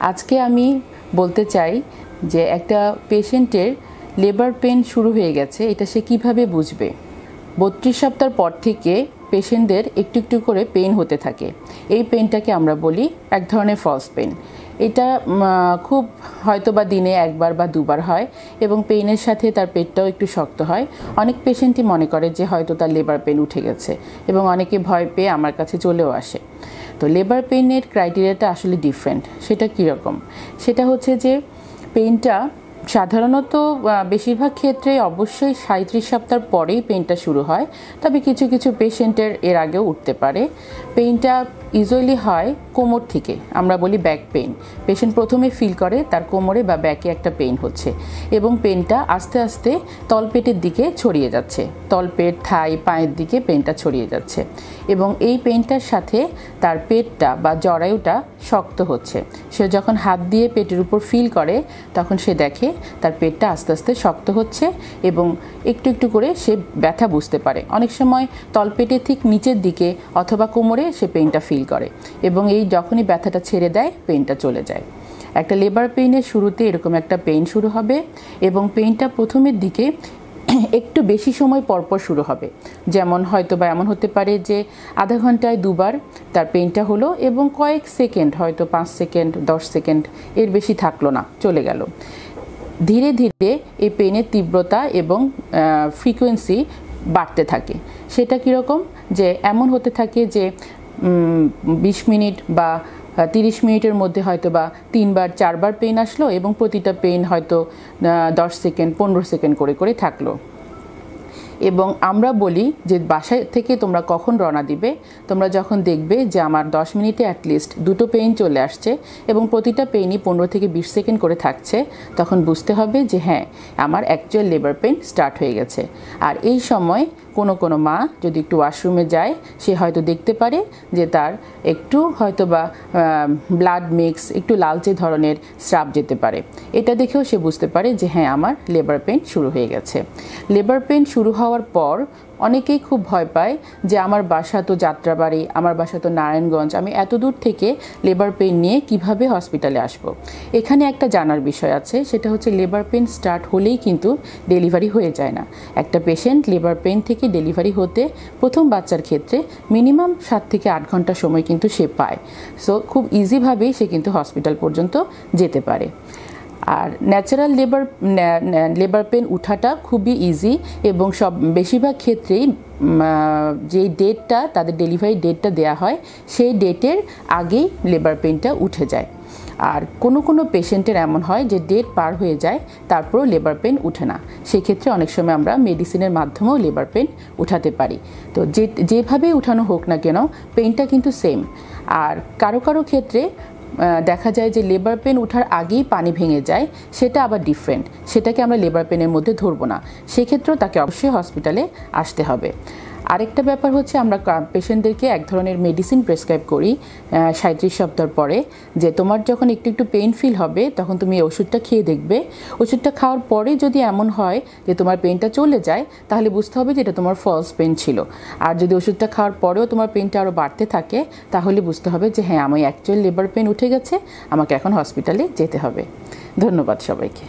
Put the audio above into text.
আজকে আমি বলতে চাই যে একটা পেশেন্টের লেবার পেন শুরু হয়ে গেছে, এটা সে কিভাবে বুঝবে। 32 সপ্তাহ পর থেকে পেশেন্টদের একটু একটু করে পেন হতে থাকে। এই পেনটাকে আমরা বলি এক ধরনের ফলস পেন। এটা খুব হয়তো বা দিনে একবার বা দুবার হয় এবং পেইনের সাথে তার পেটটাও একটু শক্ত হয়। অনেক পেশেন্টই মনে করে যে হয়তো তার লেবার পেন উঠে গেছে এবং অনেকে ভয় পেয়ে আমার কাছে চলেও আসে। তো লেবার পেইনের ক্রাইটেরিয়াটা আসলে ডিফারেন্ট। সেটা কীরকম? সেটা হচ্ছে যে পেইনটা সাধারণত বেশিরভাগ ক্ষেত্রে অবশ্যই 37 সপ্তাহ পরেই পেইনটা শুরু হয়, তবে কিছু কিছু পেশেন্টের এর আগেও উঠতে পারে। পেইনটা ইউজুয়ালি হয় কোমর থেকে, আমরা বলি ব্যাক পেইন। পেশেন্ট প্রথমে ফিল করে তার কোমরে বা ব্যাকে একটা পেইন হচ্ছে এবং পেইনটা আস্তে আস্তে তলপেটের দিকে ছড়িয়ে যাচ্ছে, তলপেট, থাই, পায়ের দিকে পেইনটা ছড়িয়ে যাচ্ছে এবং এই পেইনটার সাথে তার পেটটা বা জরায়ুটা শক্ত হচ্ছে। সে যখন হাত দিয়ে পেটের উপর ফিল করে তখন সে দেখে তার পেটটা আস্তে আস্তে শক্ত হচ্ছে এবং একটু একটু করে সে ব্যথা বুঝতে পারে। অনেক সময় তলপেটের ঠিক নিচের দিকে অথবা কোমরে সে পেইনটা ফিল করে এবং এই যখনই ব্যথাটা ছেড়ে দেয় পেইনটা চলে যায়। একটা লেবার পেইনের শুরুতে এরকম একটা পেইন শুরু হবে এবং পেইনটা প্রথমের দিকে একটু বেশি সময় পরপর শুরু হবে। যেমন হয়তো বা এমন হতে পারে যে আধা ঘন্টায় দুবার তার পেইনটা হলো এবং কয়েক সেকেন্ড, হয়তো 5 সেকেন্ড 10 সেকেন্ড, এর বেশি থাকলো না, চলে গেল। ধীরে ধীরে এই পেইনের তীব্রতা এবং ফ্রিকোয়েন্সি বাড়তে থাকে। সেটা কীরকম? যে এমন হতে থাকে যে 20 মিনিট বা 30 মিনিটের মধ্যে হয়তো বা 3বার 4বার পেইন আসলো এবং প্রতিটা পেইন হয়তো 10 সেকেন্ড 15 সেকেন্ড করে করে থাকলো। এবং আমরা বলি যে বাসায় থেকে তোমরা কখন রওনা দিবে? তোমরা যখন দেখবে যে আমার 10 মিনিটে অ্যাটলিস্ট দুটো পেইন চলে আসছে এবং প্রতিটা পেইনই 15 থেকে 20 সেকেন্ড করে থাকছে, তখন বুঝতে হবে যে হ্যাঁ, আমার অ্যাকচুয়াল লেবার পেইন স্টার্ট হয়ে গেছে। আর এই সময় কোনো মা যদি একটু ওয়াশরুমে যায়, সে হয়তো দেখতে পারে যে তার একটু হয়তো বা ব্লাড মিক্স, একটু লালচে ধরনের স্রাব যেতে পারে। এটা দেখেও সে বুঝতে পারে যে হ্যাঁ, আমার লেবার পেইন শুরু হয়ে গেছে। লেবার পেইন শুরু হওয়ার পর অনেকেই খুব ভয় পায় যে আমার বাসা তো যাত্রাবাড়ি, আমার বাসা তো নারায়ণগঞ্জ, আমি এত দূর থেকে লেবার পেইন নিয়ে কিভাবে হসপিটালে আসব। এখানে একটা জানার বিষয় আছে, সেটা হচ্ছে লেবার পেইন স্টার্ট হলেই কিন্তু ডেলিভারি হয়ে যায় না। একটা পেশেন্ট লেবার পেইন থেকে ডেলিভারি হতে প্রথম বাচ্চার ক্ষেত্রে মিনিমাম 7 থেকে 8 ঘন্টা সময় কিন্তু সে পায়। সো খুব ইজিভাবেই সে কিন্তু হসপিটাল পর্যন্ত যেতে পারে। আর ন্যাচারাল লেবার পেন উঠাটা খুবই ইজি এবং বেশিরভাগ ক্ষেত্রেই যেই ডেটটা তাদের ডেলিভারি ডেটটা দেয়া হয় সেই ডেটের আগেই লেবার পেনটা উঠে যায়। আর কোনো পেশেন্টের এমন হয় যে ডেট পার হয়ে যায় তারপরও লেবার পেন উঠে না। সেক্ষেত্রে অনেক সময় আমরা মেডিসিনের মাধ্যমেও লেবার পেন উঠাতে পারি। তো যেভাবেই উঠানো হোক না কেন, পেনটা কিন্তু সেম। আর কারো ক্ষেত্রে দেখা যায় যে লেবার পেন ওঠার আগেই পানি ভেঙে যায়, সেটা আবার ডিফারেন্ট। সেটাকে আমরা লেবার পেনের মধ্যে ধরবো না, সেক্ষেত্রেও তাকে অবশ্যই হসপিটালে আসতে হবে। আরেকটা ব্যাপার হচ্ছে, আমরা পেশেন্টদেরকে এক ধরনের মেডিসিন প্রেসক্রাইব করি 37 সপ্তাহ পরে, যে তোমার যখন একটু একটু পেইন ফিল হবে তখন তুমি এই ওষুধটা খেয়ে দেখবে। ওষুধটা খাওয়ার পরে যদি এমন হয় যে তোমার পেইনটা চলে যায়, তাহলে বুঝতে হবে যে এটা তোমার ফলস পেইন ছিল। আর যদি ওষুধটা খাওয়ার পরেও তোমার পেইনটা আরও বাড়তে থাকে, তাহলে বুঝতে হবে যে হ্যাঁ, আমার অ্যাকচুয়াল লেবার পেইন উঠে গেছে, আমাকে এখন হসপিটালে যেতে হবে। ধন্যবাদ সবাইকে।